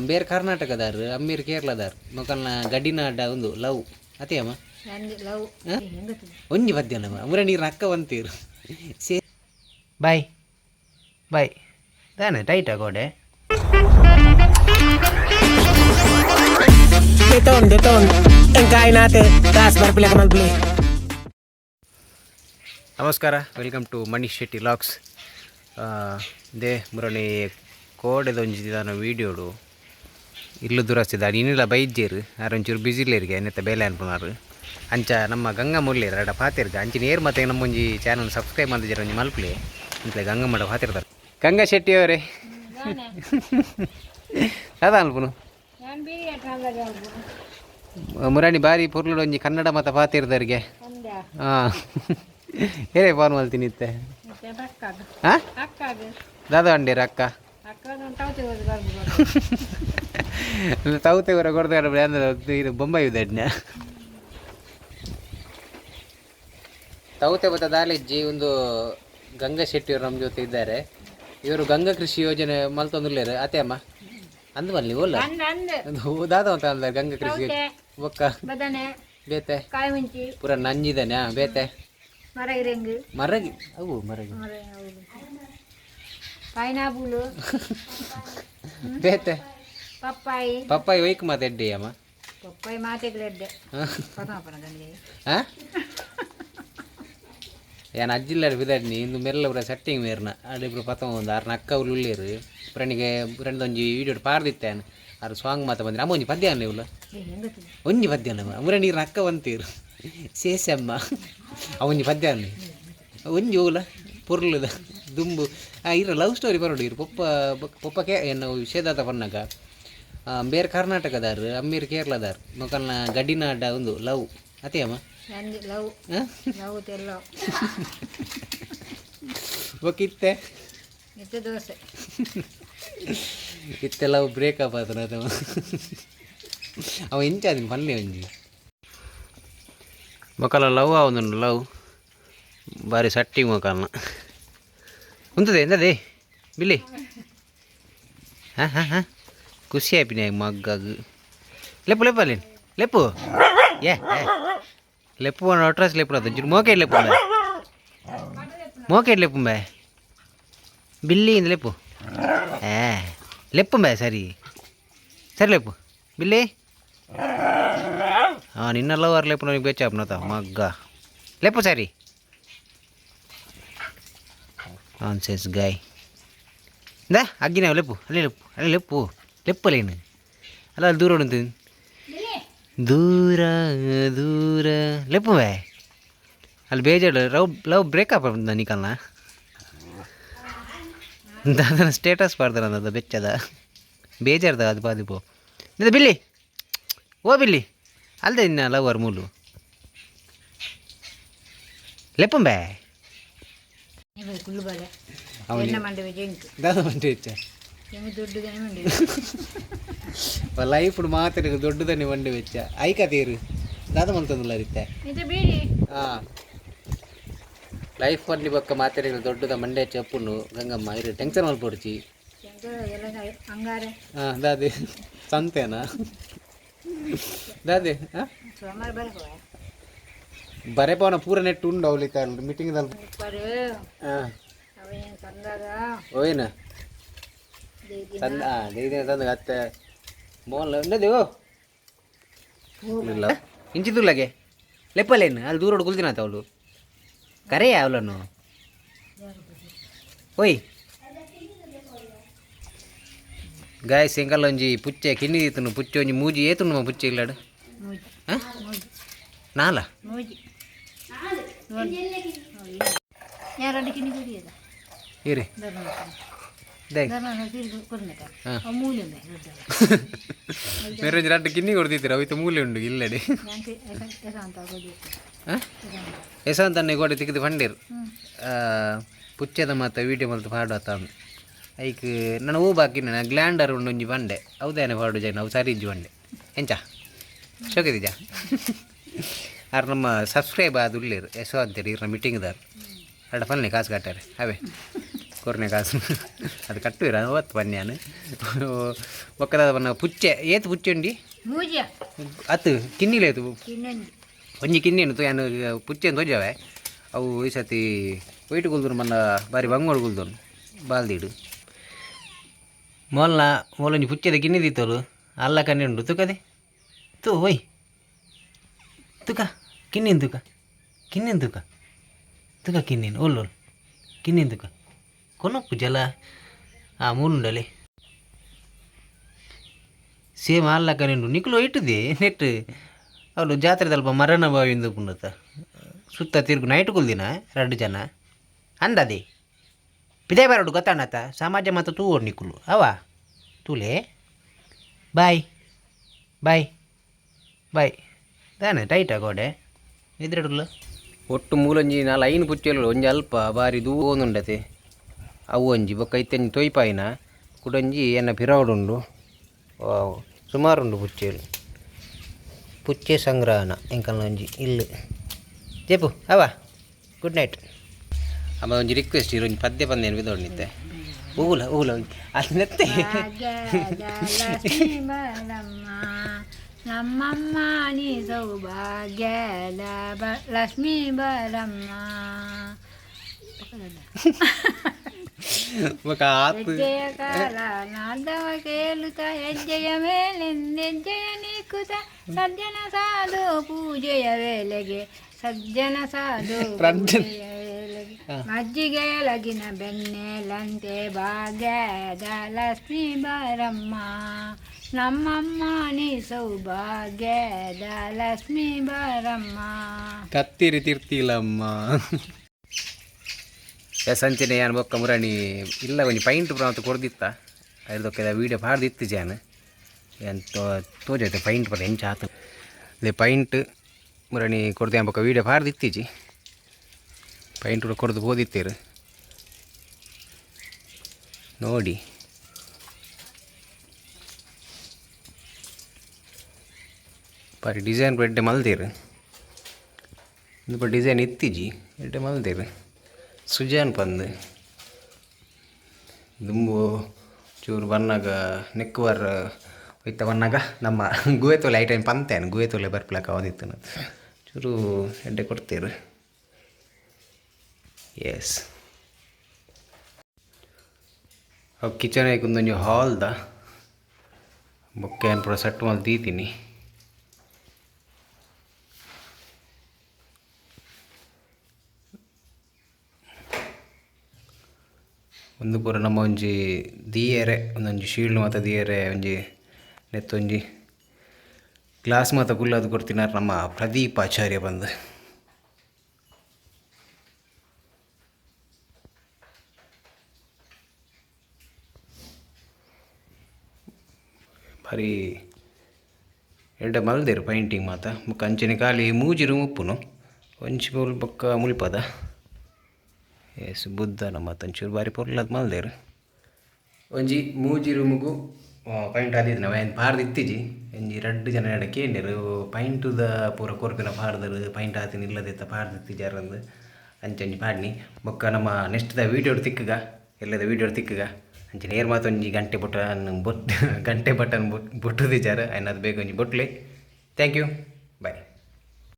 ಬೇರೆ ಕರ್ನಾಟಕದಾರು ಅಮ್ಮೀರ್ ಕೇರಳದಾರು ಮೊಕಲ್ನ ಗಡಿನಾಡ ಒಂದು ಲವ್ ಅತೇಮ್ಮ ಒಂಜಿ ಪದ್ಯನಮ್ಮ ಮುರ ನೀರು ಅಕ್ಕ ಬಂತೀರು ಸೇ ಬಾಯ್ ಬಾಯ್ ತಾನೆ ಟೈಟಾ ಗೋಡೆ ನಮಸ್ಕಾರ ವೆಲ್ಕಮ್ ಟು ಮನೀಶ್ ಶೆಟ್ಟಿ ಲಾಕ್ಸ್ ದೇ ಮುರಣಿ ಕೋಡೆದೊಂಜಿ ನಾನು ವೀಡಿಯೋಡು ಇಲ್ಲು ದುರಸ್ತಿದ ಇನ್ನಿಲ್ಲ ಬೈಜ್ಜೇರು ಆರೊಂಚೂರು ಬಿಸಿಲೇರಿಗೆ ಎನ್ನೆತ್ತ ಬೇಲೆ ಅನ್ಪುನಾರು ಅಂಚ ನಮ್ಮ ಗಂಗಮ್ಮಲ್ಲೇರು ಅಡ ಪಾತಿರ್ಗ ಅಂಚಿನ ಏರು ಮತ್ತೆ ನಮ್ಮೊಂಜಿ ಚಾನಲ್ ಸಬ್ಸ್ಕ್ರೈಬ್ ಮಾಡಿದ್ದೀರ ಒಂಜಿ ಮಲ್ಪಲೆ ಅಂತಲೇ ಗಂಗಮ್ಮಡ ಪಾತಿರ್ತಾರೆ ಗಂಗಾ ಶೆಟ್ಟಿ ಅವರೇ ಅದ ಅನ್ಪುನು ಮುರಾಣಿ ಬಾರಿ ಪೊರ್ಲು ಒಂಜಿ ಕನ್ನಡ ಮತ ಪಾತಿರ್ದವ್ರಿಗೆ ಹಾಂ ಏನೇ ಫೋನ್ ಮಾಡ್ತೀನಿ ಇತ್ತೆ ಹಾಂ ದಾದ ಅಂಡೇರ ಅಕ್ಕ ತೌತೆ ಹೊರ ಕೊಡ್ತಾರೆ ಅಂದ್ರೆ ಇದು ಬೊಂಬಾಯಿ ದಡ್ನ ತೌತೆ ಬತ್ತ ದಾಲಿಜ್ಜಿ ಒಂದು ಗಂಗಾ ಶೆಟ್ಟಿಯವರು ನಮ್ಮ ಜೊತೆ ಇದ್ದಾರೆ. ಇವರು ಗಂಗಾ ಕೃಷಿ ಯೋಜನೆ ಮಲ್ತೊಂದುಲ್ಲೇರು ಅತ್ತೆ ಅಮ್ಮ ಅಂದ್ವಲ್ಲಿ ಓಲ್ಲ ದಾದ ಅಂತ ಅಂದ ಗಂಗಾ ಕೃಷಿ ಬೊಕ್ಕ ಬೇತೆ ಪೂರ ನಂಜಿದಾನೆ ಬೇತೆ ಮರಗಿ ಅವು ಮರಗಿ ಪೈನಾಪಲ್ ಬೇತೆ ಪಪ್ಪಾಯಿ ಪಪ್ಪಾಯಿ ವೈಕ್ ಮಾತೆಡ್ಡಿ ಅಮ್ಮ ಪಪ್ಪಾಯಿ ಮಾತೆಗ್ಲೆಡ್ಡೆ ಹಾಂ ಏನು ಅಜ್ಜಿಲ್ಲಾರು ಬಿದಾಡ್ನಿ ಇಂದು ಮೆಲ್ಲ ಸೆಟ್ಟಿಂಗ್ ಮೇರ್ನ ಅಡಿಬ್ರು ಪತ್ತ ಒಂದು ಆರು ನಕ್ಕ ಉಳ್ಳೇರು ಫ್ರೆಂಡಿಗೆ ಫ್ರೆಂಡ್ ವೀಡಿಯೋ ಪಾರ್ದಿತ್ತೇನು ಆರು ಸಾಂಗ್ ಮಾತ ಬಂದ್ರೆ ಅಮ್ಮ ಒಂಜಿ ಪದ್ಯ ಅನ್ನ ಇವಳು ಒಂಜಿ ಪದ್ಯ ಅನ್ನ ಮುರ ನೀರು ನಕ್ಕ ಬಂತೀರು ಸೇಸಮ್ಮ ಅವೊಂಜಿ ಪದ್ಯ ಅನ್ನ ಒಂಜಿ ಓಲ ಪುರ್ಲದ ದುಂಬು ಇರ ಲವ್ ಸ್ಟೋರಿ ಬರೋಡು ಇರು ಪೊಪ್ಪಕ್ಕೆ ಏನು ವಿಷಯದಾತ ಪನ್ನಾಗ ಬೇರೆ ಕರ್ನಾಟಕದಾರು ಅಮ್ಮೀರ್ ಕೇರಳದಾರು ಮೊಕಲ್ನ ಗಡಿನಾಡ ಒಂದು ಲವ್ ಅತೇ ಅಮ್ಮ ಬೊಕ್ಕಿತ್ತೆ ದೋಸೆ ಇತ್ತೆ ಲವ್ ಬ್ರೇಕಪ್ ಆತನ ಅದ ಅವ ಇಂಚಾದಿನ ಪಲ್ಲೆ ಒಂಜಿ ಮೊಕಲ ಲವ್ ಅವನು ಲವ್ ಬಾರಿ ಸಟ್ಟಿ ಮೊಕಲ್ನ ಉಂತದೆ ಎಂದದೇ ಬಿಲ್ಲಿ ಹಾಂ ಹಾಂ ಹಾಂ ಖುಷಿ ಆಯ್ಪಿನ ಮಗ್ಗದು ಲೆಪ್ಪು ಲೆಪ್ಪ ಅಲ್ಲೇನು ಲೆಪ್ಪು ಏ ಲೆಪ್ಪು ಅಟ್ರಾಸ್ ಲೆಪ್ಪು ಅದು ಒಂಚೂರು ಮೋಕೆ ಲೆಪ್ಪು ಮೋಕೆ ಲೆಪ್ಪು ಬೇ ಬಿಲ್ಲಿಯಿಂದ ಲೆಪ್ಪು ಏ ಲೆಪ್ಪು ಬೇ ಸರಿ ಸರಿ ಲೆಪ್ಪು ಬಿಲ್ಲಿ ಹಾಂ ನಿನ್ನೆಲ್ಲ ಲೆಪ್ಪು ನನಗೆ ಬೇಚಾಪ್ನತ ಮಗ್ಗ ಲೆಪ್ಪು ಸರಿ ನಾನ್ಸೆನ್ಸ್ ಗಾಯ್ ಇಂದ ಅಗ್ಗಿನ ಲೆಪ್ಪು ಅಲ್ಲಿ ಲೆಪ್ಪು ಲೆಪ್ಪಲೇನು ಅಲ್ಲ ಅಲ್ಲಿ ದೂರ ಉಂಟು ದೂರ ದೂರ ಲೆಪ್ಪು ಬೇ ಅಲ್ಲಿ ಬೇಜಾರು ಲವ್ ಬ್ರೇಕಪ್ ನಿಕಲ್ನ ಅದನ್ನು ಸ್ಟೇಟಸ್ ಪಾಡ್ದಾರ ಅದು ಬೆಚ್ಚದ ಬೇಜಾರ್ದ ಅದು ಬಾದಿಪೋ ಇದು ಬಿಲ್ಲಿ ಓ ಬಿಲ್ಲಿ ಅಲ್ಲದೆ ಇನ್ನ ಲವರ್ ಮೂಲು ಲೆಪ್ಪಂಬೆ ಲೈಫ್ ಮಾತ್ರ ದೊಡ್ಡದನ್ನೇ ಮಂಡೆ ವೆಚ್ಚ ಐಕತೀರು ದಾದ ಮಂತಂದಿಲ್ಲ ರೀತೆ ಹಾಂ ಲೈಫ್ ಅಲ್ಲಿ ಬೊಕ್ಕ ಮಾತೆರೆಗಳು ದೊಡ್ಡದ ಮಂಡೆ ಚಪ್ಪುನು ಗಂಗಮ್ಮ ಇರು ಟೆನ್ಷನ್ ಮಲ್ಪೊಡ್ಚಿ ಹಾಂ ದಾದೆ ಸಂತೆನಾ ದಾದೆ ಹಾಂ ಬರೆಪವನ ಪೂರ ನೆಟ್ಟು ಉಂಡು ಅವಲಿಕ ಮೀಟಿಂಗ್ದಲ್ಲಿ ಹಾಂ ಓಯ್ನ ತಂದ ದೇಯ್ದೆ ತಂದ ಅತ್ತೆ ಮೋಲ್ ಉಂಡದೇವು ಇಲ್ಲ ಇಂಚಿದುಲ್ಲಗೆ ಲೆಪ್ಪಲೇನು ಅಲ್ಲಿ ದೂರ ಕುಲ್ದಿನಾತ ಅವಳು ಕರೆಯ ಅವಳನ್ನು ಓಯ್ ಗಾಯ ಸಿಂಗಲ್ ಒಂಜಿ ಪುಚ್ಚೆ ಕಿನ್ನಿದಿತ್ತನು ಪುಚ್ಚೆ ಒಂಜಿ ಮೂಜಿ ಏತುನು ಪುಚ್ಚೆ ಇಲ್ಲಾಡು ಹಾಂ ನಾಲ ಇರಿ ಬೇರೆ ಎರಡು ಕಿನ್ನಿ ಕೊಡ್ತಿದ್ದೀರ ಅವತ್ತು ಮೂಲೆ ಉಂಡು ಇಲ್ಲಡೆ ಯಶವಂತನ್ನೇ ಗೋಡೆ ತೆಗೆದು ಫಂಡೇರು ಪುಚ್ಚದ ಮಾತ ವೀಡಿಯೋ ಮಲ್ತು ಪಾಡತ್ತ ಐಕ್ ನಾನು ಹೂ ಬಾಕಿನ ನಾನು ಗ್ಲ್ಯಾಂಡರ್ ಉಂಡು ಒಂಜಿ ಬಂಡೆ ಹೌದೇನೆ ಪಾಡು ಜನ ಅವು ಸರಿ ಇಜ್ಜು ಬಂಡೆ ಎಂಚ ಶೋಕಿದಿಜ ಆರು ನಮ್ಮ ಸಬ್ಸ್ಕ್ರೈಬ್ ಆದ ಉಳ್ಳೇರು ಯಶವಂತೇರಿ ಇರ ಮೀಟಿಂಗ್ದಾರು ಎರಡು ಫಲ್ನೆ ಕಾಸು ಕಟ್ಟಾರೆ ಅವೇ ಕೊರ್ನೆ ಕಾಸು ಅದು ಕಟ್ಟುವಿರ ಅವತ್ತು ಬನ್ಯಾನು ಬೊಕ್ಕದ ಬನ್ನ ಪುಚ್ಚೆ ಏತು ಪುಚ್ಚೆ ಉಂಡಿ ಮೂಜ ಅತ್ತು ಕಿನ್ನಿಲೇತು ಇನ್ನೊಂದು ಒಂಜಿ ಕಿನ್ನೇನು ಏನು ಪುಚ್ಚೆ ತೋಜಾವೆ ಅವು ಈ ಸತಿ ವೈಟ್ ಗುಲ್ದನು ಮನ್ನ ಬಾರಿ ಬಂಗೋಡು ಗುಲ್ದನು ಬಾಲ್ದಿಡು ಮೊಲೊಂಜಿ ಪುಚ್ಚೆದ ಕಿನ್ನಿದಿತ್ತರು ಅಲ್ಲ ಕಣ್ಣೆ ಉಂಡು ತುಕದೆ ತೂ ಒಯ್ ತುಕ ಕಿನ್ನಿನ್ ತುಕ ಕಿನ್ನಿನ್ ತುಕ ತುಕ ಕಿನ್ನಿನ್ ಓಲ್ ಕಿನ್ನಿನ್ ತುಕ ಕೊನಪ್ಪು ಜಲ ಮೂಲುಂಡಲೆ ಸೇಮ್ ಅಲ್ಲ ಕಣ್ಣು ನಿಕ್ಲು ಇಟ್ಟಿದೆ ನೆಟ್ ಅವಳು ಜಾತ್ರೆ ಸ್ವಲ್ಪ ಮರಣ ಬಾವಿಂದ ಪುಣ್ಣತ ಸುತ್ತ ತಿರುಗು ನೈಟ್ ಕುಲ್ದಿನ 2 ಜನ ಅಂದದೆ ಪಿದೇ ಬರೋಡು ಗೊತ್ತಾಣತ ಸಮಾಜ ಮತ್ತು ತೂ ಓಡ್ ನಿಕ್ಕುಲು ಅವ ತೂಲೆ ಬಾಯ್ ಬಾಯ್ ಬಾಯ್ ತಾನೆ ಟೈಟ ಗೋಡೆ ಇದ್ರಡುಲ್ಲ ಒಟ್ಟು ಮೂಲೊಂಜಿ 4-5 ಪುಚ್ಚೆಲು ಒಂಜಿ ಅಲ್ಪ ಬಾರಿ ದೂವೊಂದುಂಡತೆ ಅವು ಒಂಜಿ ಬೊಕ್ಕ ಇತ್ತಂಜಿ ತೊಯ್ಪಾಯಿನ ಕುಡೊಂಜಿ ಎನ್ನ ಪಿರವಡುಂಡು ಸುಮಾರುಂಡು ಪುಚ್ಚೆಲು ಪುಚ್ಚೆ ಸಂಗ್ರಹಣ ಎಂಕಲ್ನ ಒಂಜಿ ಇಲ್ಲು ಜೇಪು ಅವ ಗುಡ್ ನೈಟ್ ಅಮ್ಮ ಒಂಜಿ ರಿಕ್ವೆಸ್ಟ್ ಇರೊಂಜಿ ಪದ್ಯ ಬಂದೇನು ಬಿದೋಡ್ನಿದ್ದೆ ಊಲ ಅಲ್ಲಿ ನೆತ್ತೆ ನಮ್ಮಮ್ಮ ನೀ ಸೌಭಾಗ್ಯದ ಲಕ್ಷ್ಮೀ ಬರಮ್ಮ ಹೆಜ್ಜೆಯ ಕಾಲ ನಾದವ ಕೇಳುತ್ತ ಹೆಜ್ಜೆಯ ಮೇಲೆಂದೆಜ್ಜೆಯ ನೀಕುತ್ತ ಸಜ್ಜನ ಸಾಧು ಪೂಜೆಯ ವೇಳೆಗೆ ಸಜ್ಜನ ಸಾಧು ಪೂಜೆಯ ವೇಳೆಗೆ ಮಜ್ಜಿಗೆಯ ಲಗಿನ ಬೆನ್ನೆಲಂತೆ ಭಾಗ್ಯದ ಲಕ್ಷ್ಮೀ ಬರಮ್ಮ ನಮ್ಮಮ್ಮ ನೀ ಸೌಭಾಗ್ಯದ ಲಕ್ಷ್ಮೀ ಬರಮ್ಮ ಕತ್ತಿರಿ ತಿರ್ತಿಲಮ್ಮ ಸಂಚನೆ ಯಾನು ಬೊಕ್ಕ ಮುರಾಣಿ ಇಲ್ಲ ಒಂಜಿ ಪೈಂಟ್ ಪ್ರಾಂತ ಕೊಡ್ದಿತ್ತ ಅದಕ್ಕೆ ವೀಡಿಯೋ ಪಾಡ್ದಿತ್ತು ಜಾನ್ ಎಂತ ತೋಜೈತೆ ಪೈಂಟ್ ಪದ ಹೆಂಚ ಆತು ಅದೇ ಪೈಂಟ್ ಮುರಾಣಿ ಕೊಡ್ದೆ ಬೊಕ್ಕ ವೀಡಿಯೋ ಪಾಡ್ದಿತ್ತೀಜಿ ಪೈಂಟ್ ಕೂಡ ಕೊಡ್ದು ಓದಿತ್ತೀರು ನೋಡಿ ಬಾರಿ ಡಿಸೈನ್ ಎಡ್ಡೆ ಮಲ್ದೇರು ಇದು ಡಿಸೈನ್ ಇತ್ತೀಜಿ ಎಡ್ಡೆ ಮಲ್ದೇರು ಸುಜಾನ್ ಪಂದ್ ದುಂಬು ಚೂರು ಬನ್ನಾಗ ನೆಕ್ವರ್ ಹೋಯ್ತ ಬನ್ನಾಗ ನಮ್ಮ ಗುವೆತೊಲೆ ಐಟೈನ್ ಪಂತೇನು ಗುವೆತೊಲೆ ಬರ್ಪ್ಲಕ್ಕ ಅವದಿತ್ತು ಚೂರು ಎಡ್ಡೆ ಕೊಡ್ತೀರು ಎಸ್ ಅವು ಕಿಚನ್ ಒಂದೊಂದು ಹಾಲ್ದ ಬೊಕ್ಕೆ ಏನು ಪೂರ ಸೆಟ್ ಮಾಡಿ ದೀತೀನಿ ಒಂದು ಪೂರ ನಮ್ಮ ಒಂಜಿ ದಿಯರೆ ಒಂದೊಂಜಿ ಶೀಲ್ಡ್ ಮಾತ ದಿಯರೆ ಒಂಜಿ ನೆತ್ತೊಂಜಿ ಗ್ಲಾಸ್ ಮಾತ ಕುಲ್ಲದು ಕೊಡ್ತಿನಾರ ನಮ್ಮ ಪ್ರದೀಪ್ ಆಚಾರ್ಯ ಬಂದು ಭಾರಿ ಎಡ್ಡೆ ಮಲ್ದೇರು ಪೈಂಟಿಂಗ್ ಮಾತ ಬೊಕ್ಕ ಅಂಚನೆ ಖಾಲಿ ಮೂಜಿರು ಮುಪ್ಪುನು ಒಂಚಿ ಮೂಲ ಬೊಕ್ಕ ಮುಲ್ಪದ ಎಸ್ ಬುದ್ಧ ನಮ್ಮ ತಂಚೂರು ಬಾರಿ ಪೊರ್ಲದ ಮಲ್ದೇರು ಒಂಜಿ ಮೂಜಿ ರೂಮುಗು ಪೈಂಟ್ ಆದಿದ್ದು ನಾವು ಏನು ಪಾರ್ದು ಇತ್ತೀಜಿ ಒಂಜಿ 2 ಜನ ಎಡ ಕೇಂದ್ರು ಪೈಂಟುದ ಪೂರ ಕೊರ್ಪಿನ ಪಾರ್ದರು ಪೈಂಟ್ ಆತಿನ ಇಲ್ಲದಿತ್ತ ಪಾರ್ದಿತ್ತಿಜಾರಂದು ಅಂಚೊಂಜಿ ಪಾಡ್ನಿ ಬೊಕ್ಕ ನಮ್ಮ ನೆಕ್ಸ್ಟ್ ವೀಡಿಯೋ ತಿಕ್ಕಗ ಎಲ್ಲದ ವೀಡಿಯೋ ತಿಕ್ಕಗ ಅಂಚನೆ ಏರ್ ಮಾತು ಒಂಜಿ ಗಂಟೆ ಬಟನ್ ಬೊಟ್ಟುದಿಜಾರ ಅನ್ನದು ಬೇಕು ಒಂಜಿ ಬೊಟ್ಲೆ ಥ್ಯಾಂಕ್ ಯು ಬಾಯ್.